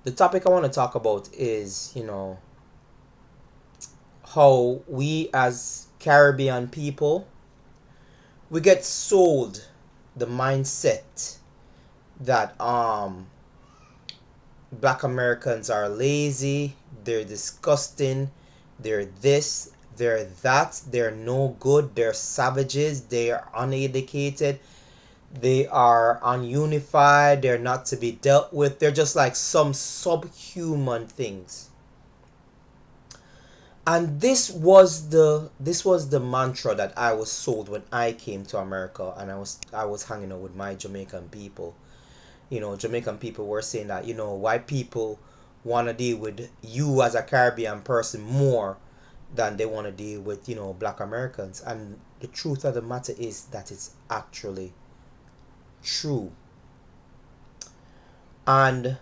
The topic I want to talk about is, how we as Caribbean people, we get sold the mindset that black Americans are lazy, they're disgusting, they're this, they're that, they're no good, they're savages, they're uneducated, they are ununified, they're not to be dealt with, they're just like some subhuman things. And this was the mantra that I was sold when I came to America, and I was hanging out with my Jamaican people. Jamaican people were saying that, white people want to deal with you as a Caribbean person more than they want to deal with, black Americans. And the truth of the matter is that it's actually true. And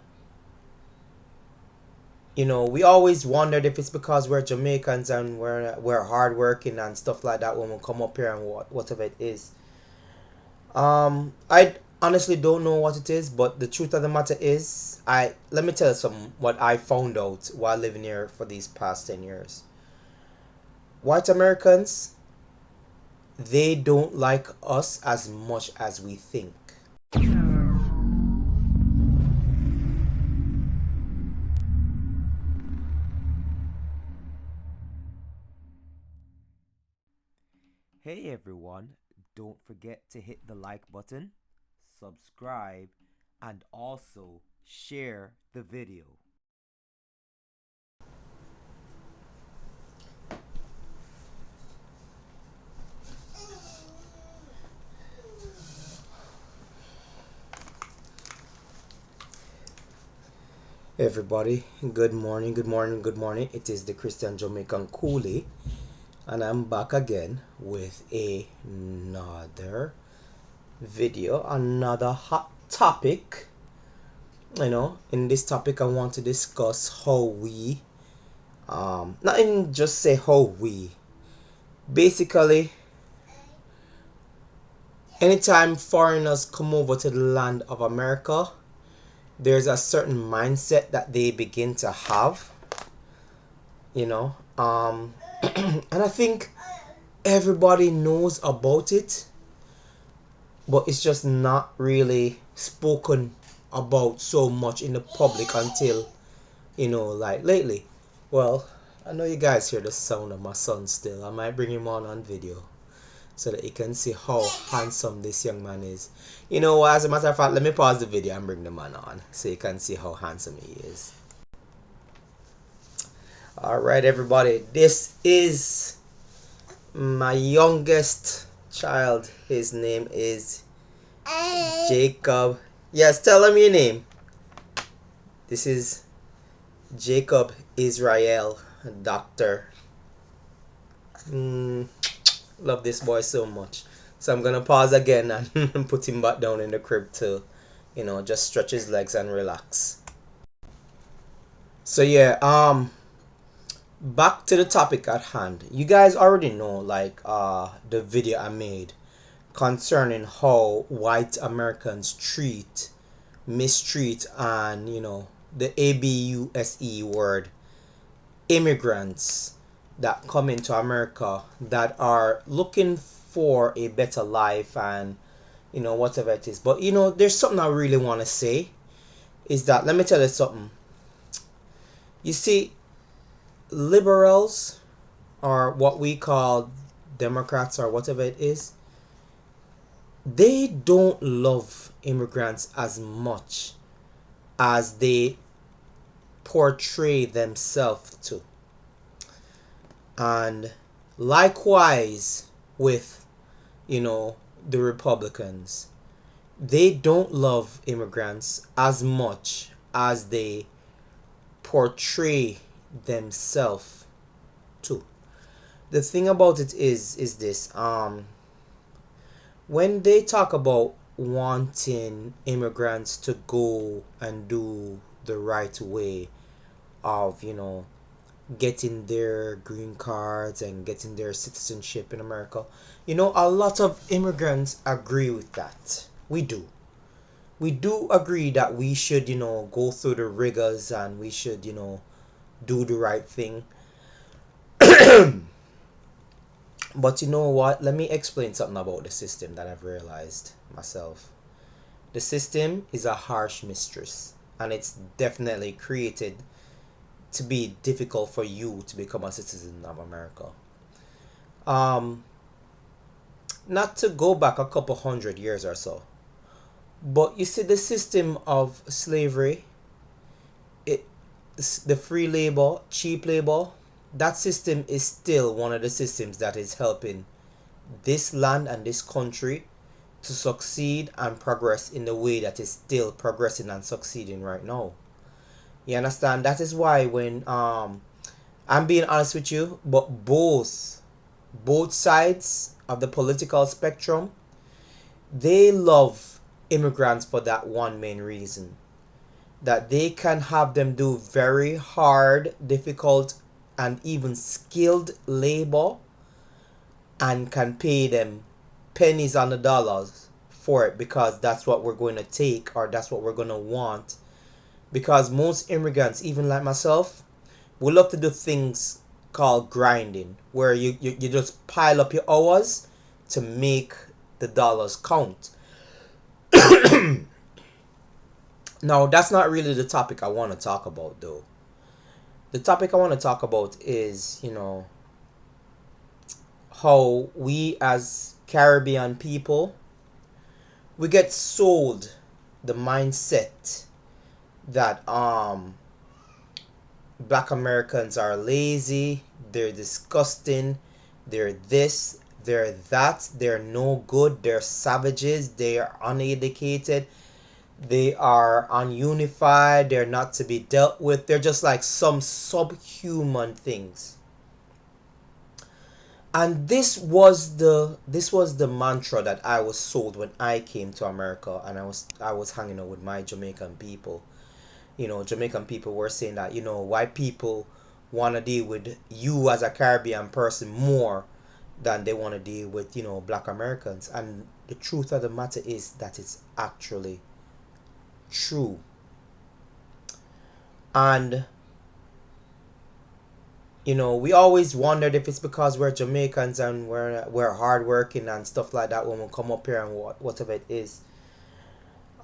we always wondered if it's because we're Jamaicans and we're hardworking and stuff like that when we come up here and whatever it is. I honestly don't know what it is, but the truth of the matter is, I let me tell you some what I found out while living here for these past 10 years. White Americans, they don't like us as much as we think. Hey everyone, don't forget to hit the like button, subscribe, and also share the video. Everybody, good morning, good morning, good morning. It is the Christian Jamaican Coolie, and I'm back again with another video, another hot topic. In this topic, I want to discuss how we, not even just say how we, basically, anytime foreigners come over to the land of America, there's a certain mindset that they begin to have, you know, and I think everybody knows about it, but it's just not really spoken about so much in the public until, like lately. Well, I know you guys hear the sound of my son still. I might bring him on video so that you can see how handsome this young man is. As a matter of fact, let me pause the video and bring the man on so you can see how handsome he is. All right, everybody, this is my youngest child. His name is Jacob. Yes, tell him your name. This is Jacob Israel, doctor. Love this boy so much. So I'm gonna pause again and put him back down in the crib to, just stretch his legs and relax. So yeah, back to the topic at hand. You guys already know, like, the video I made concerning how white Americans mistreat, and the ABUSE word, immigrants that come into America that are looking for a better life, and whatever it is. But there's something I really want to say, is that, let me tell you something. You see, liberals, or what we call Democrats or whatever it is, they don't love immigrants as much as they portray themselves to. And likewise with, the Republicans, they don't love immigrants as much as they portray themselves to. The thing about it is this: when they talk about wanting immigrants to go and do the right way of, getting their green cards and getting their citizenship in America, a lot of immigrants agree with that. We do. we do agree that we should, go through the rigors and we should, do the right thing. But you know what? Let me explain something about the system that I've realized myself. The system is a harsh mistress, and it's definitely created to be difficult for you to become a citizen of America. Um, Not to go back a couple hundred years or so, but you see, the system of slavery, it, the free labor, cheap labor, that system is still one of the systems that is helping this land and this country to succeed and progress in the way that is still progressing and succeeding right now. You understand? That is why when I'm being honest with you, but both sides of the political spectrum, they love immigrants for that one main reason, that they can have them do very hard, difficult, and even skilled labor and can pay them pennies on the dollars for it because that's what we're going to take or that's what we're going to want. Because most immigrants, even like myself, we love to do things called grinding, where you just pile up your hours to make the dollars count. Now, that's not really the topic I want to talk about, though. The topic I want to talk about is, how we as Caribbean people, we get sold the mindset that black Americans are lazy, they're disgusting, they're this, they're that, they're no good, they're savages, they are uneducated, they are ununified, they're not to be dealt with, they're just like some subhuman things. And this was the mantra that I was sold when I came to America and I was hanging out with my Jamaican people. Jamaican people were saying that, white people want to deal with you as a Caribbean person more than they want to deal with, black Americans. And the truth of the matter is that it's actually true. And, we always wondered if it's because we're Jamaicans and we're hardworking and stuff like that when we come up here and whatever it is.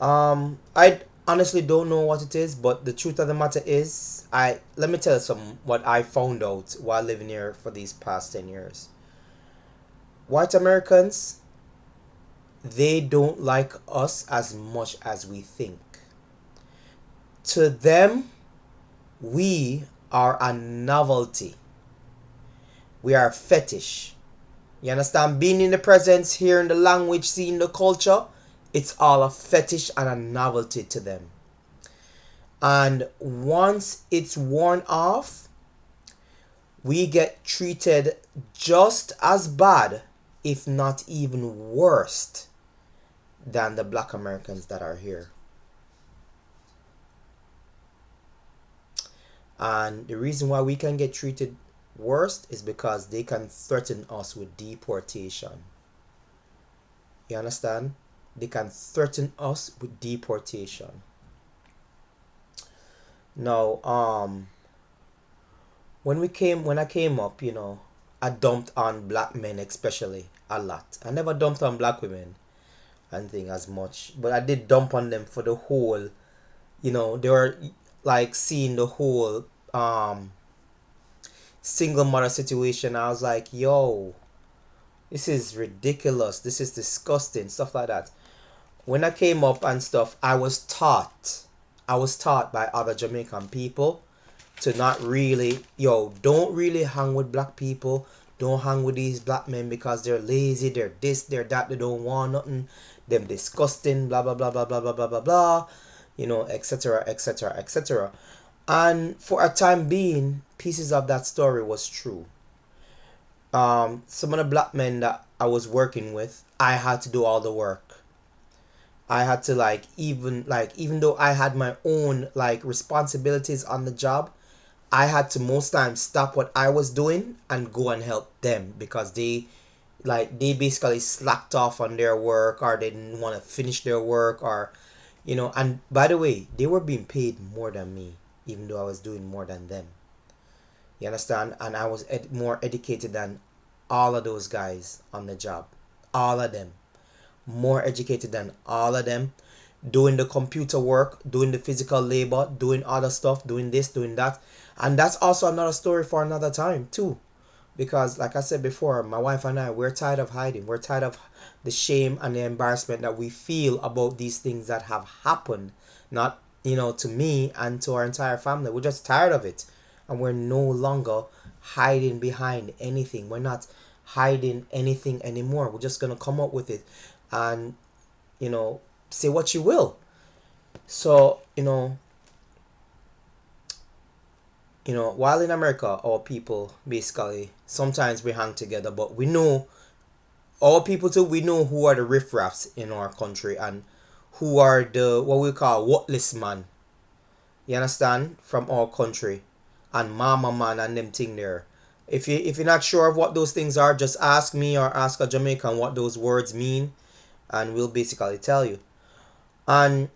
I honestly don't know what it is, but the truth of the matter is, I let me tell you some what I found out while living here for these past 10 years. White Americans, they don't like us as much as we think. To them, we are a novelty. We are a fetish. You understand? Being in the presence, hearing the language, seeing the culture, it's all a fetish and a novelty to them. And once it's worn off, we get treated just as bad, if not even worse, than the black Americans that are here. And the reason why we can get treated worse is because they can threaten us with deportation. You understand? They can threaten us with deportation. Now, when I came up, I dumped on black men especially a lot. I never dumped on black women and thing as much, but I did dump on them for the whole, they were like seeing the whole single mother situation. I was like, yo, this is ridiculous. This is disgusting. Stuff like that. When I came up and stuff, I was taught by other Jamaican people to not really, don't really hang with black people. Don't hang with these black men because they're lazy, they're this, they're that, they don't want nothing, them disgusting, blah blah blah blah blah blah blah blah blah, etc. etc. etc. And for a time being, pieces of that story was true. Some of the black men that I was working with, I had to do all the work. I had to even though I had my own responsibilities on the job, I had to most times stop what I was doing and go and help them because they basically slacked off on their work or they didn't want to finish their work or And by the way, they were being paid more than me, even though I was doing more than them. You understand? And I was more educated than all of those guys on the job. All of them. More educated than all of them. Doing the computer work, doing the physical labor, doing other stuff, doing this, doing that. And that's also another story for another time, too. Because, like I said before, my wife and I, we're tired of hiding. We're tired of the shame and the embarrassment that we feel about these things that have happened. Not, to me and to our entire family. We're just tired of it. And we're no longer hiding behind anything. We're not hiding anything anymore. We're just going to come up with it and, you know, say what you will. So, while in America, our people basically sometimes we hang together, but we know all people too. We know who are the riffraffs in our country and who are the what we call worthless man. You understand from our country and mama man and them thing there. If you're not sure of what those things are, just ask me or ask a Jamaican what those words mean, and we'll basically tell you. And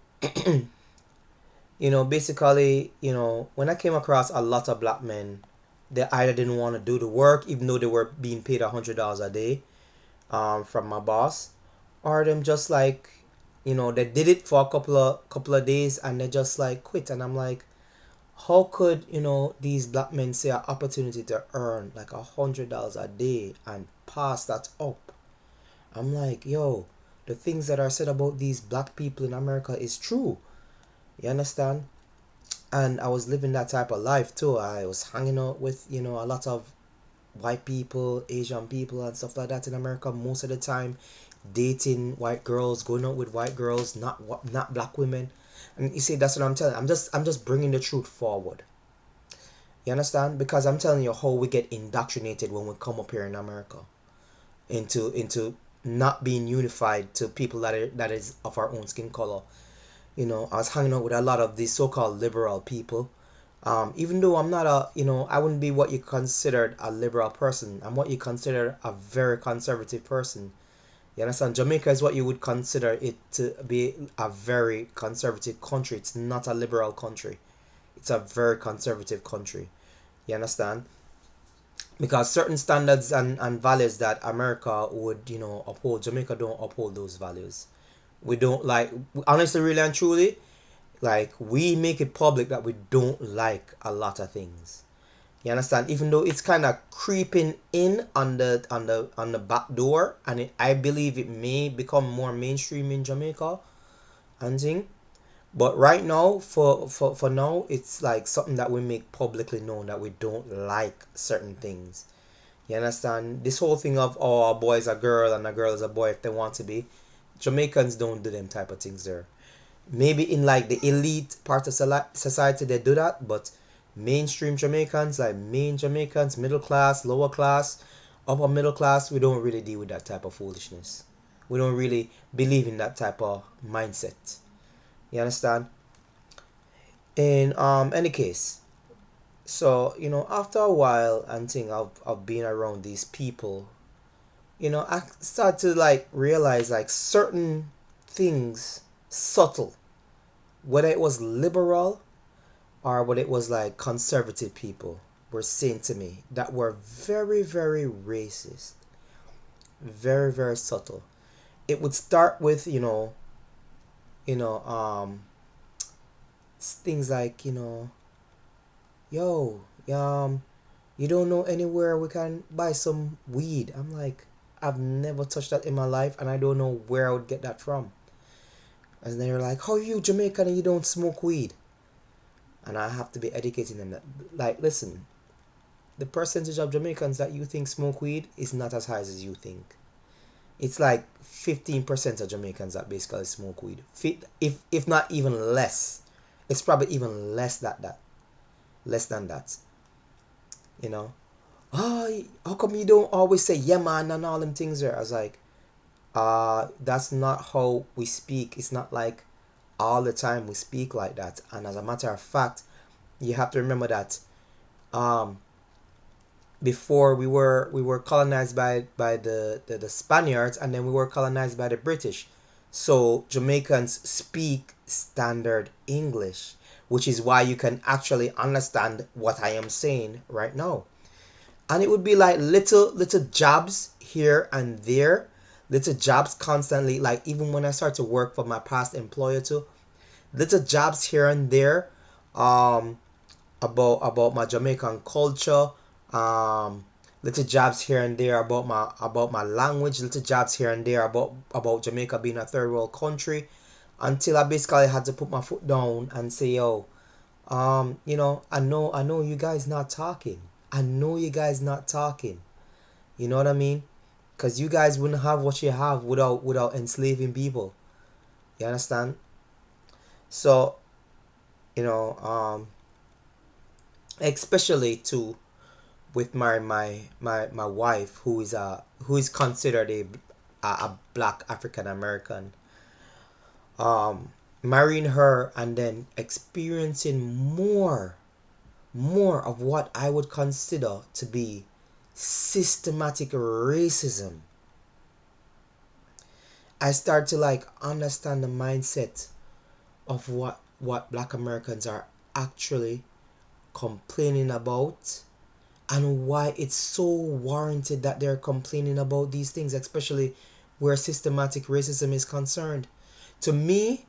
basically, when I came across a lot of black men, they either didn't want to do the work, even though they were being paid $100 a day, from my boss, or them just like, they did it for a couple of days and they just like quit. And I'm like, how could these black men see an opportunity to earn like $100 a day and pass that up? I'm like, yo, the things that are said about these black people in America is true. You understand? And I was living that type of life too. I was hanging out with a lot of white people, Asian people, and stuff like that in America most of the time, dating white girls, going out with white girls, not black women. And you see, that's what I'm telling. I'm just bringing the truth forward. You understand? Because I'm telling you how we get indoctrinated when we come up here in America into not being unified to people that is of our own skin color. I was hanging out with a lot of these so-called liberal people. Even though I'm not I wouldn't be what you considered a liberal person. I'm what you consider a very conservative person. You understand? Jamaica is what you would consider it to be a very conservative country. It's not a liberal country. It's a very conservative country. You understand? Because certain standards and values that America would, uphold, Jamaica don't uphold those values. We don't like, honestly, really and truly, like we make it public that we don't like a lot of things. You understand? Even though it's kind of creeping in on the back door, and I believe it may become more mainstream in Jamaica and thing. But right now, for now, it's like something that we make publicly known that we don't like certain things. You understand? This whole thing of, oh, a boy is a girl and a girl is a boy if they want to be. Jamaicans don't do them type of things there. Maybe in like the elite part of society they do that, but mainstream Jamaicans, like main Jamaicans, middle class, lower class, upper middle class, we don't really deal with that type of foolishness. We don't really believe in that type of mindset. You understand? In any case, so after a while and thing of being around these people, I start to like realize like certain things subtle, whether it was liberal or whether it was like conservative people were saying to me that were very, very racist, very, very subtle. It would start with, you know, things like, yo, you don't know anywhere we can buy some weed. I'm like, I've never touched that in my life and I don't know where I would get that from. And they're like, how are you Jamaican and you don't smoke weed? And I have to be educating them that, like, listen, the percentage of Jamaicans that you think smoke weed is not as high as you think. It's like 15% of Jamaicans that basically smoke weed. If not even less. It's probably even less than that. You know? Oh, how come you don't always say yeah man and all them things there? I was like, that's not how we speak. It's not like all the time we speak like that. And as a matter of fact, you have to remember that um before we were colonized by the Spaniards, and then we were colonized by the British. So Jamaicans speak standard English, which is why you can actually understand what I am saying right now. And it would be like little jobs here and there, little jobs constantly, like even when I start to work for my past employer too, little jobs here and there, um about my Jamaican culture, um little jobs here and there about my language, little jobs here and there about Jamaica being a third world country, until I basically had to put my foot down and say, yo, I know you guys not talking. I know you guys not talking. You know what I mean? Cause you guys wouldn't have what you have without enslaving people. You understand? So, you know, especially too with my wife, who is considered a black African American. Um, Marrying her and then experiencing more of what I would consider to be systematic racism. I start to like understand the mindset of what black Americans are actually complaining about, and why it's so warranted that they're complaining about these things, especially where systematic racism is concerned. To me,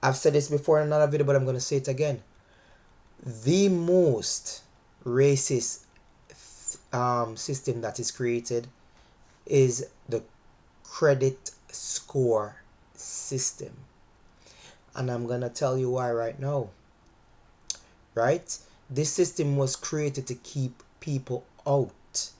I've said this before in another video, but I'm going to say it again. The most racist system that is created is the credit score system. And I'm going to tell you why right now. Right? This system was created to keep people out.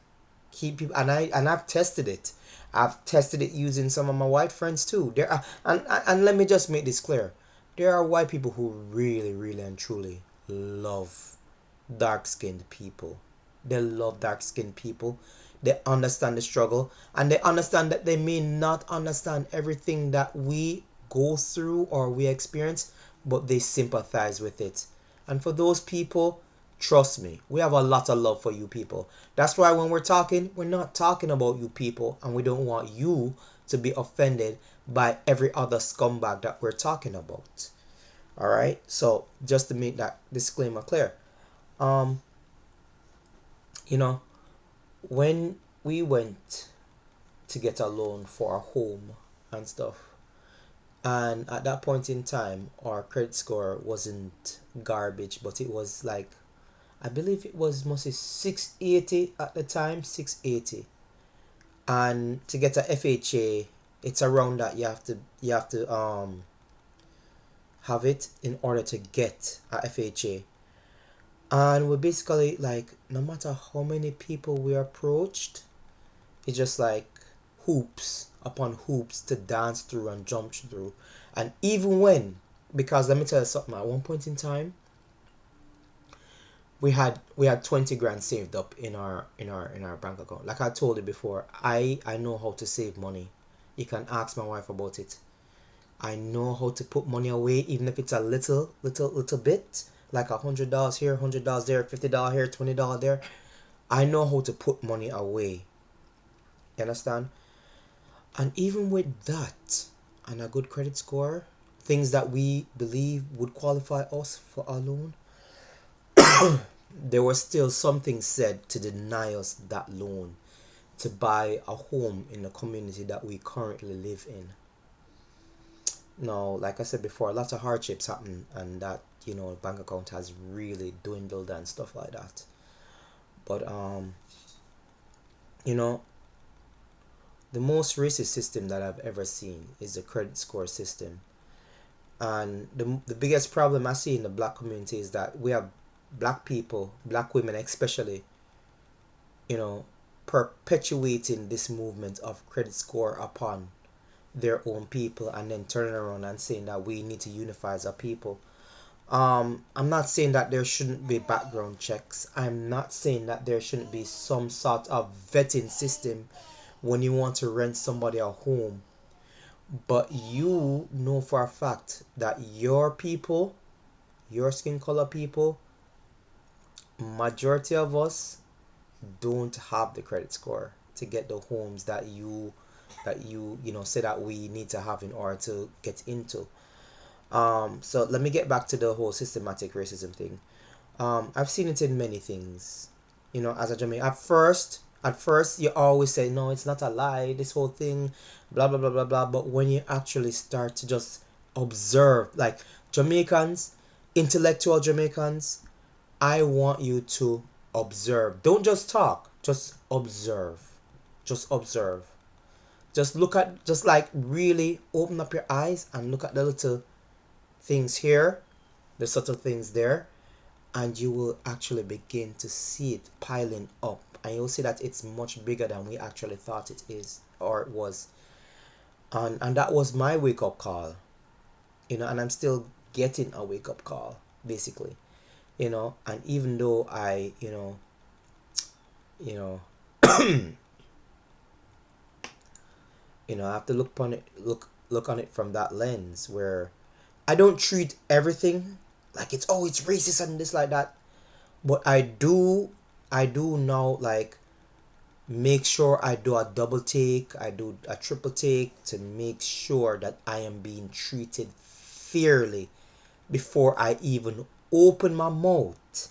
Keep people, and I've tested it. I've tested it using some of my white friends too. There are, and let me just make this clear. There are white people who really and truly love dark-skinned people. They love dark-skinned people. They understand the struggle, and they understand that they may not understand everything that we go through or we experience, but they sympathize with it. And for those people, trust me, we have a lot of love for you people. That's why when we're talking, we're not talking about you people, and we don't want you to be offended by every other scumbag that we're talking about. All right? So, just to make that disclaimer clear. Um, you know, when we went to get a loan for a home and stuff, and at that point in time, our credit score wasn't garbage, but it was like, I believe it was mostly 680 at the time, 680. And to get a FHA, it's around that you have to have it in order to get a FHA. And we're basically like, no matter how many people we approached, it's just like hoops upon hoops to dance through and jump through. And even when, because let me tell you something, at one point in time, we had 20 grand saved up in our bank account. Like I told you before, I know how to save money. You can ask my wife about it. I know how to put money away, even if it's a little bit, like $100 here, $100 there, $50 here, $20 there. I know how to put money away. You understand? And even with that and a good credit score, things that we believe would qualify us for a loan, there was still something said to deny us that loan to buy a home in the community that we currently live in. Now, like I said before, lots of hardships happen, and that bank account has really dwindled and stuff like that. But you know, the most racist system that I've ever seen is the credit score system. And the biggest problem I see in the black community is that we have black people, black women especially, you know, perpetuating this movement of credit score upon their own people, and then turning around and saying that we need to unify as a people. I'm not saying that there shouldn't be background checks. I'm not saying that there shouldn't be some sort of vetting system when you want to rent somebody a home. But you know for a fact that your people, your skin color people, majority of us don't have the credit score to get the homes that you that you know say that we need to have in order to get into. So let me get back to the whole systematic racism thing. I've seen it in many things. You know, as a Jamaican, at first you always say no, it's not a lie. This whole thing, blah blah blah blah blah. But when you actually start to just observe, like Jamaicans, intellectual Jamaicans, I want you to observe. Don't just talk. Just observe. Just observe. Just look at, just like really open up your eyes and look at the little things here, the subtle things there, and you will actually begin to see it piling up. And you'll see that it's much bigger than we actually thought it is or it was. And that was my wake up call, you know, and I'm still getting a wake up call, basically. You know, and even though I, you know, I have to look on it from that lens where I don't treat everything like it's oh it's racist and this like that, but I do now like make sure I do a double take, I do a triple take to make sure that I am being treated fairly before I even open my mouth.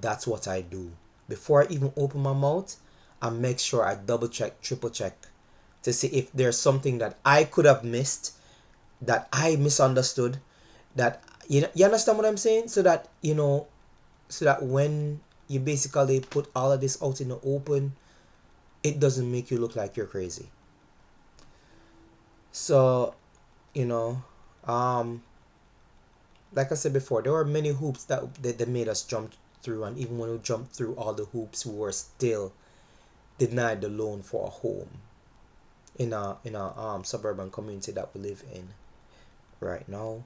That's what I do. Before I even open my mouth, I make sure I double check, triple check to see if there's something that I could have missed, that I misunderstood, that you understand what I'm saying? So that when you basically put all of this out in the open, it doesn't make you look like you're crazy. So, you know, um, like I said before, there were many hoops that they made us jump through, and even when we jumped through all the hoops, we were still denied the loan for a home in a suburban community that we live in right now.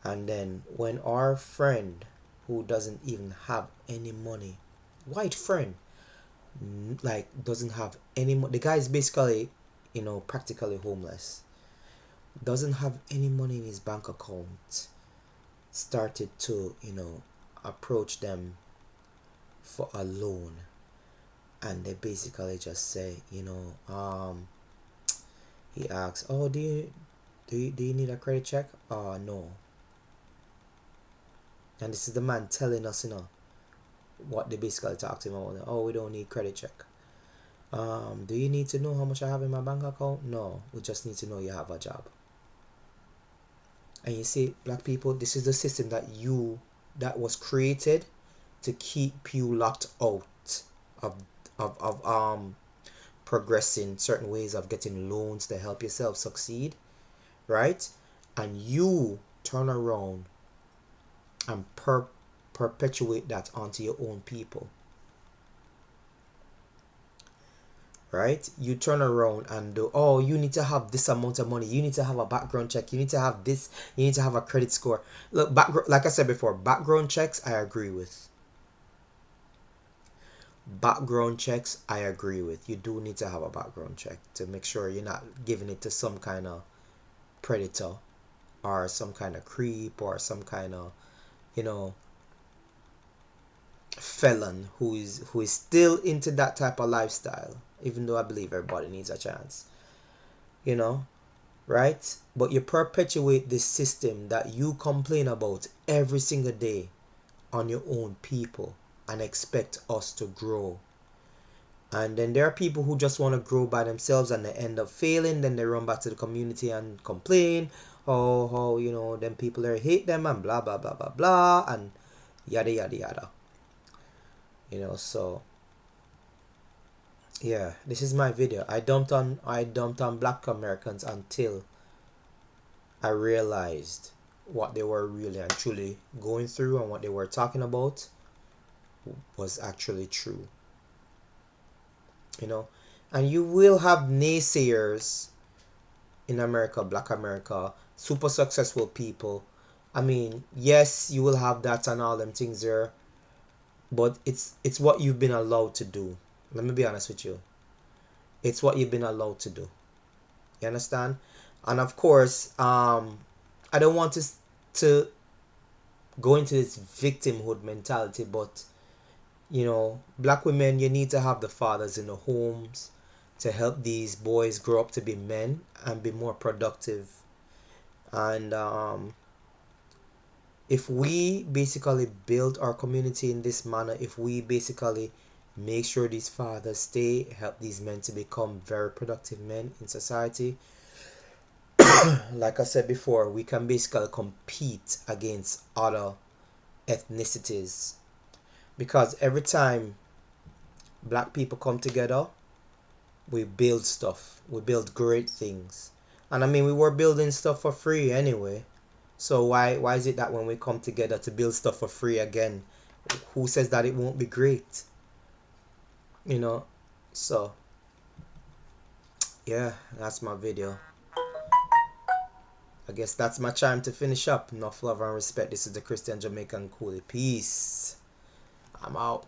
And then when our friend who doesn't even have any money, white friend, like doesn't have any money, the guy is basically, practically homeless, doesn't have any money in his bank account, started to, approach them for a loan. And they basically just say, he asks, oh, do you need a credit check? No. And this is the man telling us, what they basically talk to him about. Oh, we don't need credit check. Do you need to know how much I have in my bank account? No, we just need to know you have a job. And you see, black people, this is the system that was created to keep you locked out of of progressing certain ways of getting loans to help yourself succeed, right? And you turn around and perpetuate that onto your own people, right? You turn around and do, oh, you need to have this amount of money, you need to have a background check, you need to have this, you need to have a credit score. Look, like I said before, background checks I agree with. Background checks I agree with. You do need to have a background check to make sure you're not giving it to some kind of predator or some kind of creep or some kind of, you know, felon who is still into that type of lifestyle, even though I believe everybody needs a chance, you know, right? But you perpetuate this system that you complain about every single day on your own people and expect us to grow. And then there are people who just want to grow by themselves and they end up failing. Then they run back to the community and complain, oh, how, them people there hate them and blah, blah, blah, blah, blah, and yada, yada, yada. So yeah, this is my video. I dumped on black Americans until I realized what they were really and truly going through, and what they were talking about was actually true. And you will have naysayers in America, black America, super successful people. I mean, yes, you will have that and all them things there, but it's what you've been allowed to do. Let me be honest with you. It's what you've been allowed to do. You understand? And of course, I don't want to go into this victimhood mentality, but black women, you need to have the fathers in the homes, to help these boys grow up to be men and be more productive. And if we basically build our community in this manner, if we basically make sure these fathers stay, help these men to become very productive men in society, like I said before, we can basically compete against other ethnicities. Because every time black people come together, we build stuff. We build great things. And I mean, we were building stuff for free anyway. So why is it that when we come together to build stuff for free again, who says that it won't be great? You know? So, yeah, that's my video. I guess that's my time to finish up. Enough love and respect. This is the Christian Jamaican Coolie. Peace. I'm out.